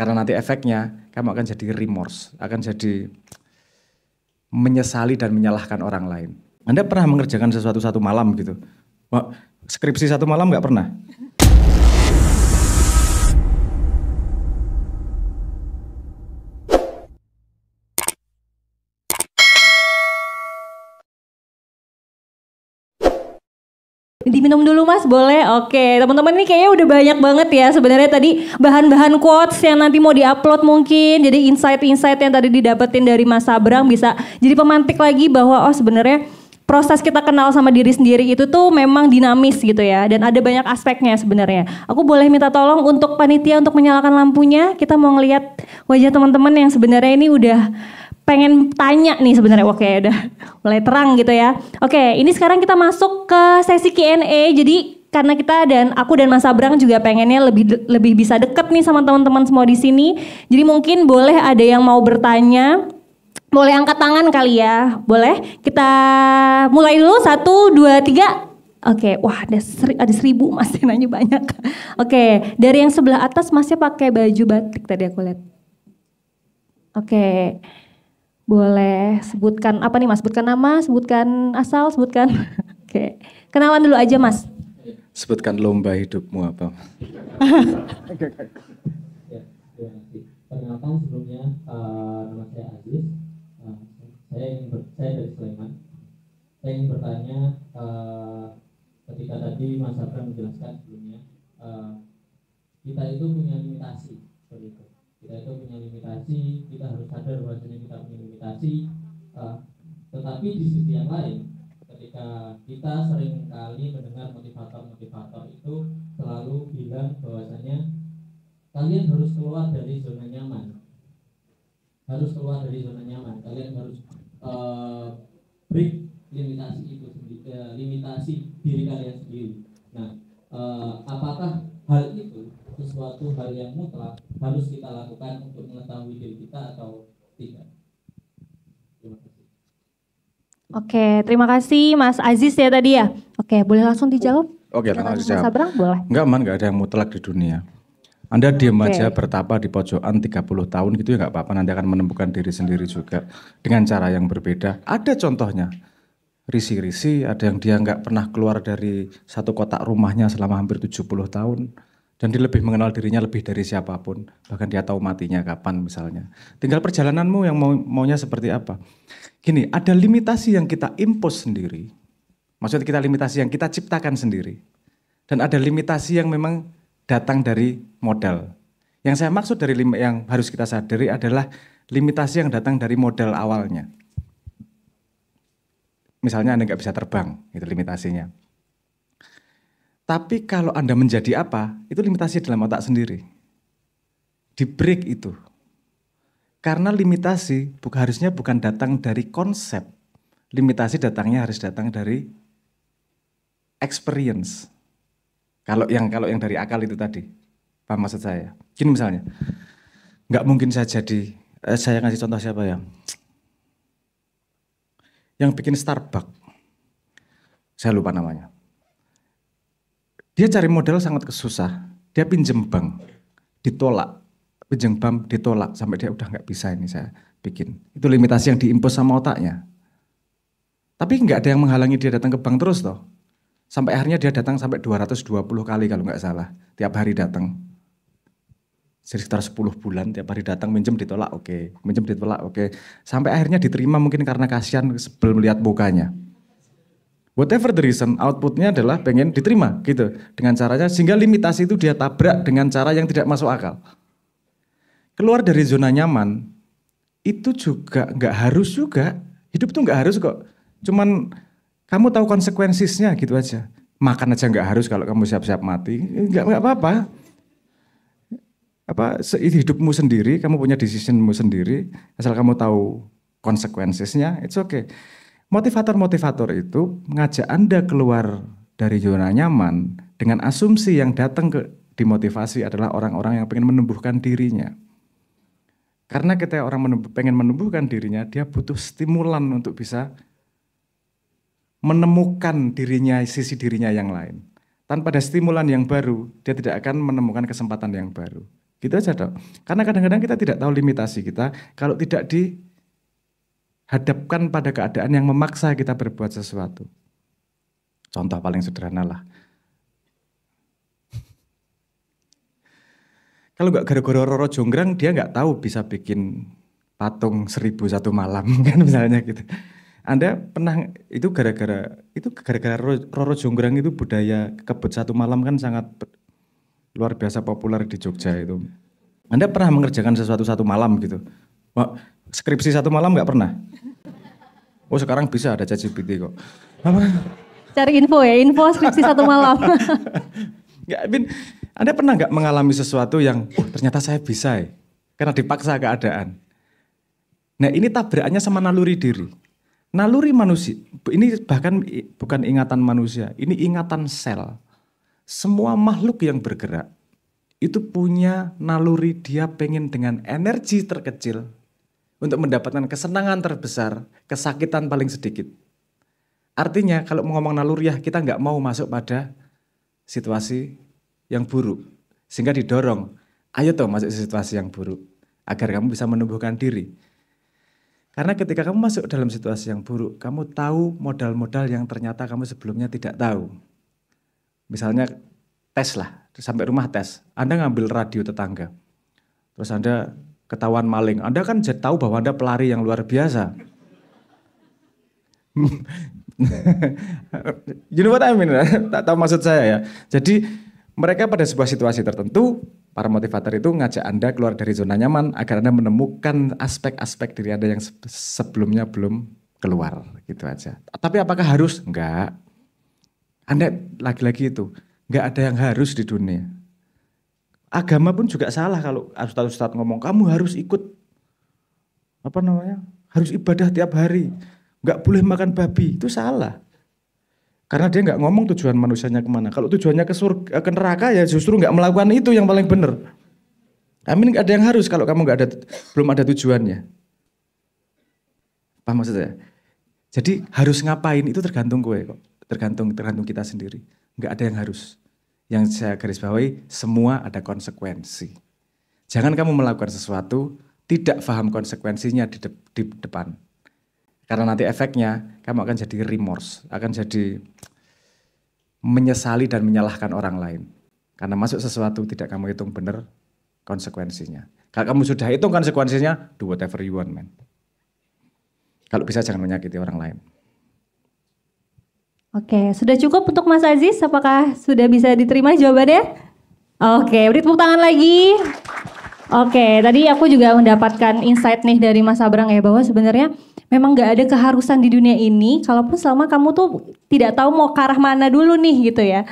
Karena nanti efeknya kamu akan jadi remorse, akan jadi menyesali dan menyalahkan orang lain. Anda pernah mengerjakan sesuatu satu malam gitu? Skripsi satu malam nggak pernah? Diminum dulu Mas, boleh? Oke, teman-teman ini kayaknya udah banyak banget ya sebenarnya tadi bahan-bahan quotes yang nanti mau diupload mungkin. Jadi insight-insight yang tadi didapetin dari Mas Sabrang bisa jadi pemantik lagi bahwa oh sebenarnya proses kita kenal sama diri sendiri itu tuh memang dinamis gitu ya. Dan ada banyak aspeknya sebenarnya. Aku boleh minta tolong untuk panitia untuk menyalakan lampunya. Kita mau ngelihat wajah teman-teman yang sebenarnya ini udah pengen tanya nih sebenarnya. Oke, udah mulai terang gitu ya. Oke, ini sekarang kita masuk ke sesi Q&A. Jadi karena kita dan aku dan Mas Sabrang juga pengennya lebih bisa deket nih sama teman-teman semua di sini. Jadi mungkin boleh ada yang mau bertanya, boleh angkat tangan kali ya. Boleh? Kita mulai dulu 1, 2, 3. Oke, wah ada 1000 Mas yang nanya banyak. Oke, dari yang sebelah atas Masnya pakai baju batik tadi aku lihat. Oke. Boleh sebutkan apa nih Mas? Sebutkan nama, sebutkan asal, sebutkan. Oke. Kenalan dulu aja Mas. Sebutkan lomba hidupmu apa? Perkenalkan sebelumnya nama saya Aziz. Saya dari Sleman. Saya ingin bertanya ketika tadi Mas Abram menjelaskan sebelumnya kita itu punya limitasi seperti itu. Kita itu punya limitasi, kita harus sadar bahwasanya kita punya limitasi. Tetapi di sisi yang lain, ketika kita sering kali mendengar motivator-motivator itu selalu bilang bahwasanya kalian harus keluar dari zona nyaman. Harus keluar dari zona nyaman. Kalian harus break limitasi itu sendiri, limitasi diri kalian sendiri. Nah, apakah hal itu sesuatu hal yang mutlak harus kita lakukan untuk mengetahui diri kita atau tidak? Terima kasih. Oke, terima kasih Mas Aziz ya tadi ya. Oke, boleh langsung dijawab? Oke, langsung dijawab. Mas Sabrang boleh. Enggak man, enggak ada yang mutlak di dunia. Anda diam aja bertapa di pojokan 30 tahun gitu ya enggak apa-apa, nanti akan menemukan diri sendiri juga dengan cara yang berbeda. Ada contohnya, Risi-Risi ada yang dia enggak pernah keluar dari satu kotak rumahnya selama hampir 70 tahun. Dan dia lebih mengenal dirinya lebih dari siapapun. Bahkan dia tahu matinya kapan misalnya. Tinggal perjalananmu yang maunya seperti apa. Gini, ada limitasi yang kita impose sendiri. Maksudnya kita limitasi yang kita ciptakan sendiri. Dan ada limitasi yang memang datang dari modal. Yang saya maksud dari yang harus kita sadari adalah limitasi yang datang dari modal awalnya. Misalnya Anda nggak bisa terbang, itu limitasinya. Tapi kalau Anda menjadi apa, itu limitasi dalam otak sendiri. Di break itu. Karena limitasi harusnya bukan datang dari konsep. Limitasi datangnya harus datang dari experience. Kalau yang dari akal itu tadi. Paham maksud saya? Gini misalnya, nggak mungkin saya ngasih contoh siapa ya? Yang bikin Starbucks. Saya lupa namanya. Dia cari modal sangat susah, dia pinjem bank, ditolak, pinjem bank ditolak, sampai dia udah nggak bisa ini saya bikin. Itu limitasi yang diimpos sama otaknya. Tapi nggak ada yang menghalangi dia datang ke bank terus toh. Sampai akhirnya dia datang sampai 220 kali kalau nggak salah, tiap hari datang. Jadi sekitar 10 bulan, tiap hari datang, minjem ditolak, oke. Minjem ditolak, oke. Sampai akhirnya diterima mungkin karena kasihan sebel melihat mukanya. Whatever the reason, outputnya adalah pengen diterima gitu dengan caranya, sehingga limitasi itu dia tabrak dengan cara yang tidak masuk akal. Keluar dari zona nyaman itu juga nggak harus juga, hidup tuh nggak harus kok. Cuman kamu tahu konsekuensinya gitu aja. Makan aja nggak harus kalau kamu siap-siap mati, nggak apa-apa. Hidupmu sendiri, kamu punya decisionmu sendiri, asal kamu tahu konsekuensinya, it's okay. Motivator-motivator itu mengajak Anda keluar dari zona nyaman dengan asumsi yang datang dimotivasi adalah orang-orang yang pengen menumbuhkan dirinya. Karena ketika orang pengen menumbuhkan dirinya, dia butuh stimulan untuk bisa menemukan dirinya, sisi dirinya yang lain. Tanpa ada stimulan yang baru, dia tidak akan menemukan kesempatan yang baru. Gitu aja dok. Karena kadang-kadang kita tidak tahu limitasi kita kalau tidak dihadapkan pada keadaan yang memaksa kita berbuat sesuatu. Contoh paling sederhana lah. Kalau nggak gara-gara Roro Jonggrang, dia nggak tahu bisa bikin patung 1001 malam kan misalnya gitu. Anda pernah itu gara-gara Roro Jonggrang itu budaya kebut 1 malam kan sangat luar biasa populer di Jogja itu. Anda pernah mengerjakan sesuatu 1 malam gitu? Wah, skripsi 1 malam nggak pernah? Oh sekarang bisa ada ChatGPT kok. Apa? Cari info skripsi 1 malam. Nggak, Anda pernah nggak mengalami sesuatu yang, ternyata saya bisa ya? Karena dipaksa keadaan. Nah ini tabrakannya sama naluri diri. Naluri manusia, ini bahkan bukan ingatan manusia, ini ingatan sel. Semua makhluk yang bergerak itu punya naluri dia pengen dengan energi terkecil untuk mendapatkan kesenangan terbesar, kesakitan paling sedikit. Artinya kalau ngomong naluriah kita nggak mau masuk pada situasi yang buruk. Sehingga didorong, ayo toh masuk situasi yang buruk agar kamu bisa menumbuhkan diri. Karena ketika kamu masuk dalam situasi yang buruk, kamu tahu modal-modal yang ternyata kamu sebelumnya tidak tahu. Misalnya tes lah, sampai rumah tes. Anda ngambil radio tetangga. Terus Anda ketahuan maling. Anda kan tahu bahwa Anda pelari yang luar biasa. You know what I mean? Tak tahu maksud saya ya. Jadi mereka pada sebuah situasi tertentu, para motivator itu ngajak Anda keluar dari zona nyaman agar Anda menemukan aspek-aspek diri Anda yang sebelumnya belum keluar. Gitu aja. Tapi apakah harus? Enggak. Anda lagi-lagi itu, enggak ada yang harus di dunia. Agama pun juga salah kalau ustadz ngomong, kamu harus ikut, harus ibadah tiap hari. Enggak boleh makan babi, itu salah. Karena dia enggak ngomong tujuan manusianya kemana. Kalau tujuannya ke surga, ke neraka ya justru enggak melakukan itu yang paling benar. Amin, enggak ada yang harus kalau kamu belum ada tujuannya. Paham maksud saya? Jadi harus ngapain itu tergantung gue kok. Tergantung kita sendiri. Enggak ada yang harus. Yang saya garis bawahi, semua ada konsekuensi. Jangan kamu melakukan sesuatu, tidak paham konsekuensinya di depan. Karena nanti efeknya, kamu akan jadi remorse, akan jadi menyesali dan menyalahkan orang lain. Karena masuk sesuatu tidak kamu hitung benar konsekuensinya. Kalau kamu sudah hitung konsekuensinya, do whatever you want, man. Kalau bisa jangan menyakiti orang lain. Oke, sudah cukup untuk Mas Aziz? Apakah sudah bisa diterima jawabannya? Oke, beri tepuk tangan lagi. Oke, tadi aku juga mendapatkan insight nih dari Mas Abrang ya, bahwa sebenarnya memang gak ada keharusan di dunia ini, kalaupun selama kamu tuh tidak tahu mau ke arah mana dulu nih gitu ya.